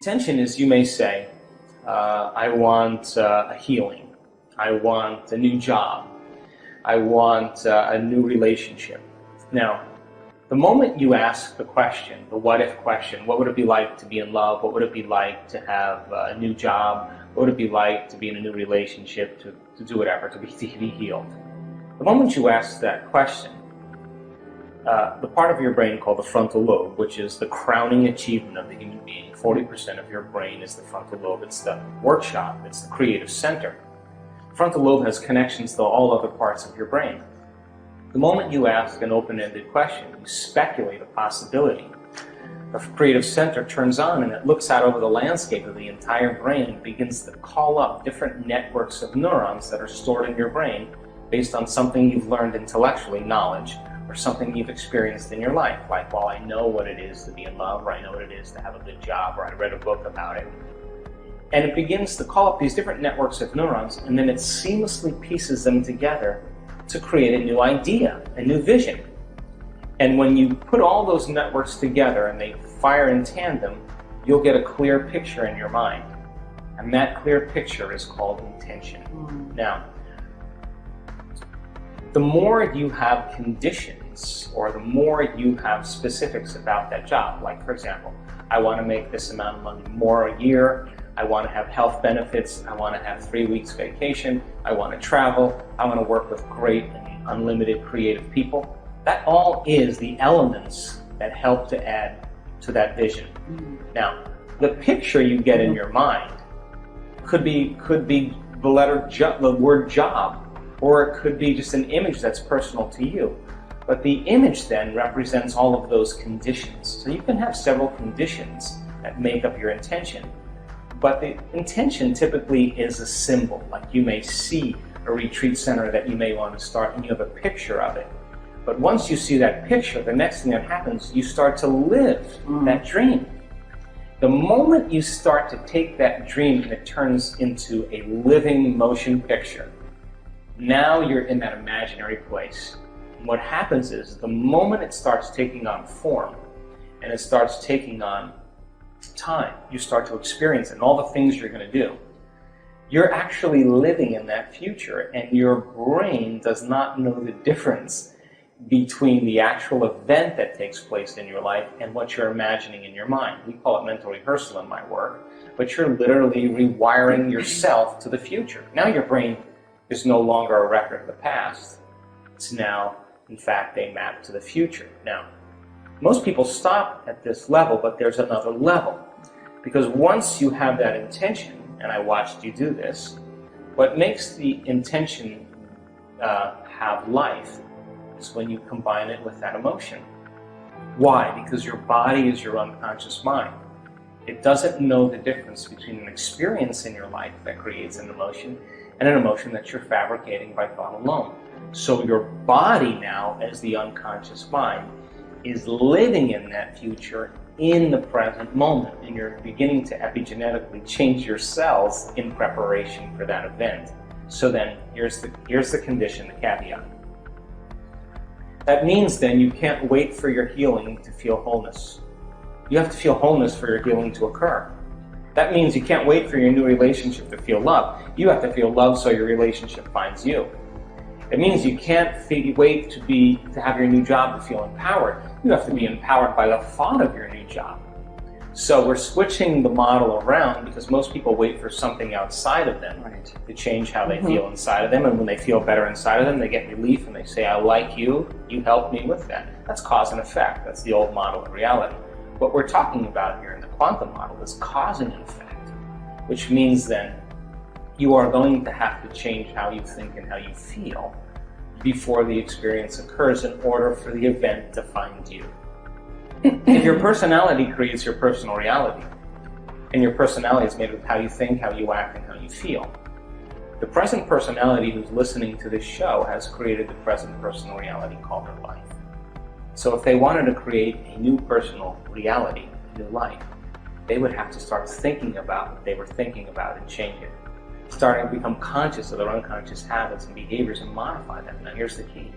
Intention is, you may say, I want a healing. I want a new job. I want a new relationship. Now, the moment you ask the question, the what if question, what would it be like to be in love? What would it be like to have a new job? What would it be like to be in a new relationship, to do whatever, to be healed? The moment you ask that question, the part of your brain called the frontal lobe, which is the crowning achievement of the human being, 40% of your brain is the frontal lobe. It's the workshop. It's the creative center. The frontal lobe has connections to all other parts of your brain. The moment you ask an open-ended question, you speculate a possibility. The creative center turns on and it looks out over the landscape of the entire brain and begins to call up different networks of neurons that are stored in your brain based on something you've learned intellectually, knowledge, or something you've experienced in your life. Like, well, I know what it is to be in love, or I know what it is to have a good job, or I read a book about it. And it begins to call up these different networks of neurons, and then it seamlessly pieces them together to create a new idea, a new vision. And when you put all those networks together and they fire in tandem, you'll get a clear picture in your mind. And that clear picture is called intention. Now, the more you have conditions, or the more you have specifics about that job, like, for example, I want to make this amount of money more a year, I want to have health benefits, I want to have 3 weeks vacation, I want to travel, I want to work with great and unlimited creative people. That all is the elements that help to add to that vision. Now, the picture you get in your mind could be the word job, or it could be just an image that's personal to you. But the image then represents all of those conditions. So you can have several conditions that make up your intention. But the intention typically is a symbol. Like, you may see a retreat center that you may want to start and you have a picture of it. But once you see that picture, the next thing that happens, you start to live that dream. The moment you start to take that dream and it turns into a living motion picture, now you're in that imaginary place. And what happens is, the moment it starts taking on form and it starts taking on time, you start to experience it and all the things you're going to do, you're actually living in that future, and your brain does not know the difference between the actual event that takes place in your life and what you're imagining in your mind. We call it mental rehearsal in my work, but you're literally rewiring yourself to the future. Now your brain is no longer a record of the past. It's now, in fact, a map to the future. Now, most people stop at this level, but there's another level. Because once you have that intention, and I watched you do this, what makes the intention have life is when you combine it with that emotion. Why? Because your body is your unconscious mind. It doesn't know the difference between an experience in your life that creates an emotion and an emotion that you're fabricating by thought alone. So your body now, as the unconscious mind, is living in that future in the present moment, and you're beginning to epigenetically change your cells in preparation for that event. So then, here's the condition, the caveat. That means then you can't wait for your healing to feel wholeness. You have to feel wholeness for your healing to occur. That means you can't wait for your new relationship to feel love. You have to feel love so your relationship finds you. It means you can't wait to have your new job to feel empowered. You have to be empowered by the thought of your new job. So we're switching the model around, because most people wait for something outside of them to change how they feel inside of them. And when they feel better inside of them, they get relief and they say, I like you, you helped me with that. That's cause and effect. That's the old model of reality. What we're talking about here in the quantum model is cause and effect, which means then you are going to have to change how you think and how you feel before the experience occurs in order for the event to find you. If your personality creates your personal reality, and your personality is made of how you think, how you act, and how you feel, the present personality who's listening to this show has created the present personal reality called their life. So if they wanted to create a new personal reality, a new life, they would have to start thinking about what they were thinking about and change it. Starting to become conscious of their unconscious habits and behaviors and modify them. Now here's the key.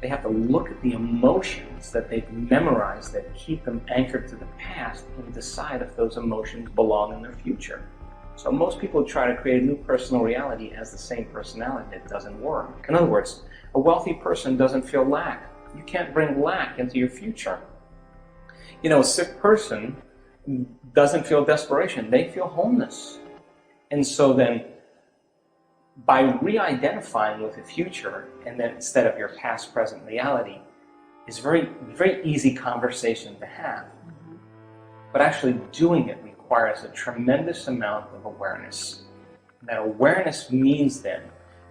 They have to look at the emotions that they've memorized that keep them anchored to the past and decide if those emotions belong in their future. So most people try to create a new personal reality as the same personality. It doesn't work. In other words, a wealthy person doesn't feel lack. You can't bring lack into your future. You know, a sick person doesn't feel desperation. They feel wholeness. And so then, by re-identifying with the future, and then instead of your past, present reality, is very, very easy conversation to have. But actually doing it requires a tremendous amount of awareness. And that awareness means then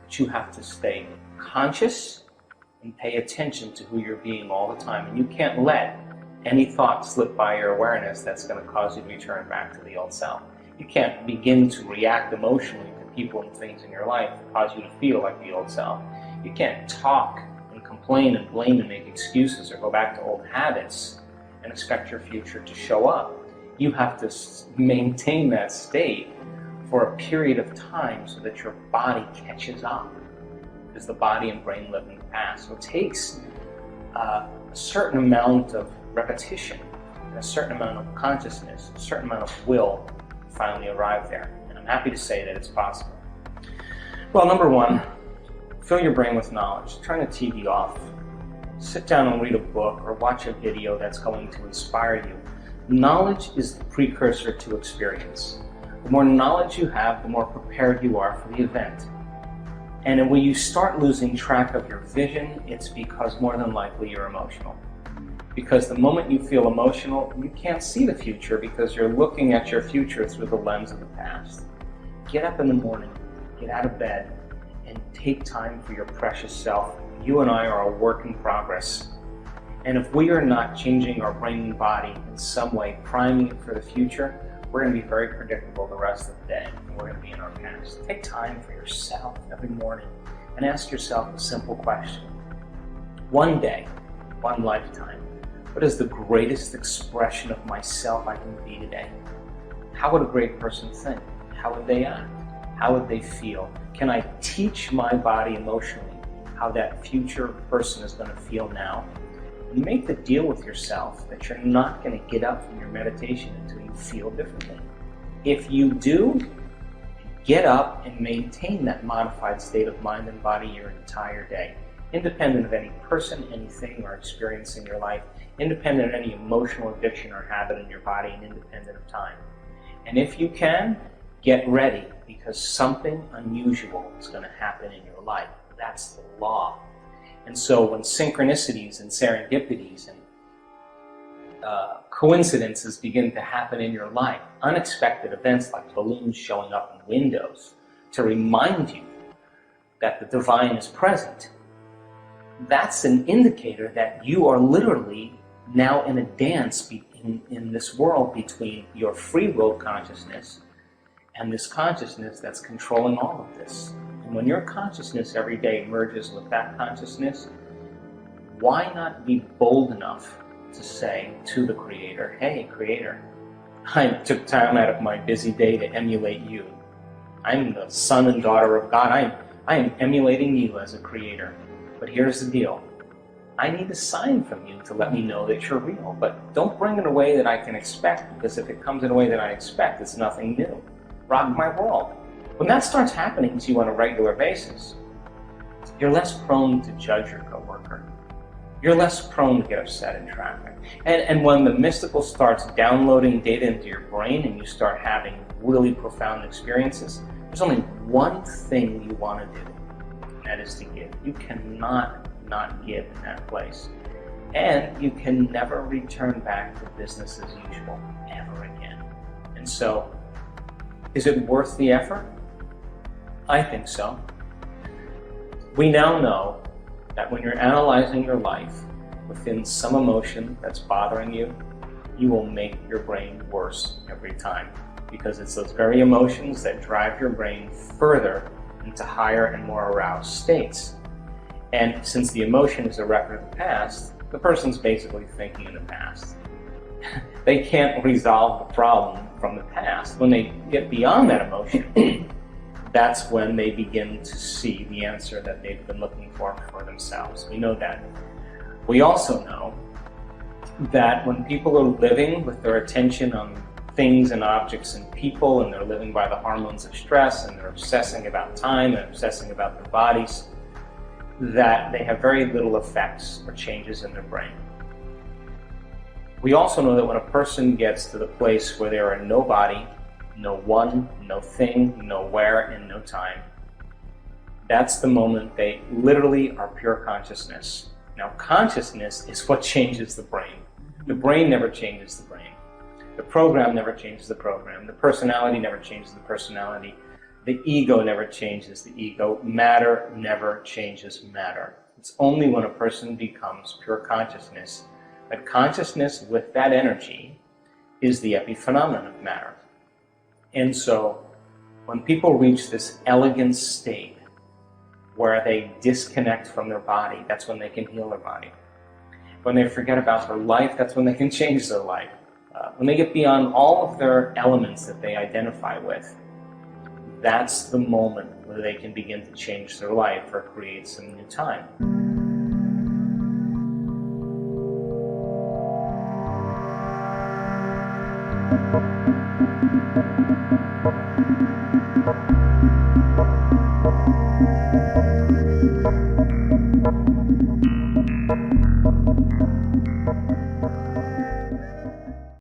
that you have to stay conscious and pay attention to who you're being all the time. And you can't let any thought slip by your awareness that's going to cause you to return back to the old self. You can't begin to react emotionally to people and things in your life that cause you to feel like the old self. You can't talk and complain and blame and make excuses or go back to old habits and expect your future to show up. You have to maintain that state for a period of time so that your body catches up, because the body and brain live in the past. So it takes a certain amount of repetition, and a certain amount of consciousness, a certain amount of will to finally arrive there. And I'm happy to say that it's possible. Well, number one, fill your brain with knowledge. Turn the TV off. Sit down and read a book or watch a video that's going to inspire you. Knowledge is the precursor to experience. The more knowledge you have, the more prepared you are for the event. And when you start losing track of your vision, it's because more than likely you're emotional. Because the moment you feel emotional, you can't see the future because you're looking at your future through the lens of the past. Get up in the morning, get out of bed, and take time for your precious self. You and I are a work in progress. And if we are not changing our brain and body in some way, priming it for the future, we're going to be very predictable the rest of the day, and we're going to be in our past. Take time for yourself every morning and ask yourself a simple question. One day, one lifetime, what is the greatest expression of myself I can be today? How would a great person think? How would they act? How would they feel? Can I teach my body emotionally how that future person is going to feel now? And make the deal with yourself that you're not going to get up from your meditation until you feel differently. If you do, get up and maintain that modified state of mind and body your entire day, independent of any person, anything, or experience in your life, independent of any emotional addiction or habit in your body, and independent of time. And if you can, get ready, because something unusual is going to happen in your life. That's the law. And so when synchronicities and serendipities and coincidences begin to happen in your life, unexpected events like balloons showing up in windows to remind you that the divine is present, that's an indicator that you are literally now in a dance in this world between your free will consciousness and this consciousness that's controlling all of this. And when your consciousness every day merges with that consciousness, why not be bold enough to say to the Creator, hey, Creator, I took time out of my busy day to emulate you. I'm the son and daughter of God. I am emulating you as a Creator. But here's the deal. I need a sign from you to let me know that you're real. But don't bring it in a way that I can expect, because if it comes in a way that I expect, it's nothing new. Rock my world. When that starts happening to you on a regular basis, you're less prone to judge your coworker. You're less prone to get upset in traffic. And when the mystical starts downloading data into your brain and you start having really profound experiences, there's only one thing you want to do, and that is to give. You cannot not give in that place. And you can never return back to business as usual, ever again. And so, is it worth the effort? I think so. We now know that when you're analyzing your life within some emotion that's bothering you, you will make your brain worse every time, because it's those very emotions that drive your brain further into higher and more aroused states. And since the emotion is a record of the past, the person's basically thinking in the past. They can't resolve the problem from the past. When they get beyond that emotion, that's when they begin to see the answer that they've been looking for themselves. We know that. We also know that when people are living with their attention on things and objects and people, and they're living by the hormones of stress, and they're obsessing about time and obsessing about their bodies, that they have very little effects or changes in their brain. We also know that when a person gets to the place where there are no body, no one, no thing, no where, and no time, that's the moment they literally are pure consciousness. Now, consciousness is what changes the brain. The brain never changes the brain. The program never changes the program. The personality never changes the personality. The ego never changes the ego. Matter never changes matter. It's only when a person becomes pure consciousness that consciousness with that energy is the epiphenomenon of matter. And so when people reach this elegant state where they disconnect from their body, that's when they can heal their body. When they forget about their life, that's when they can change their life. When they get beyond all of their elements that they identify with, that's the moment where they can begin to change their life or create some new time.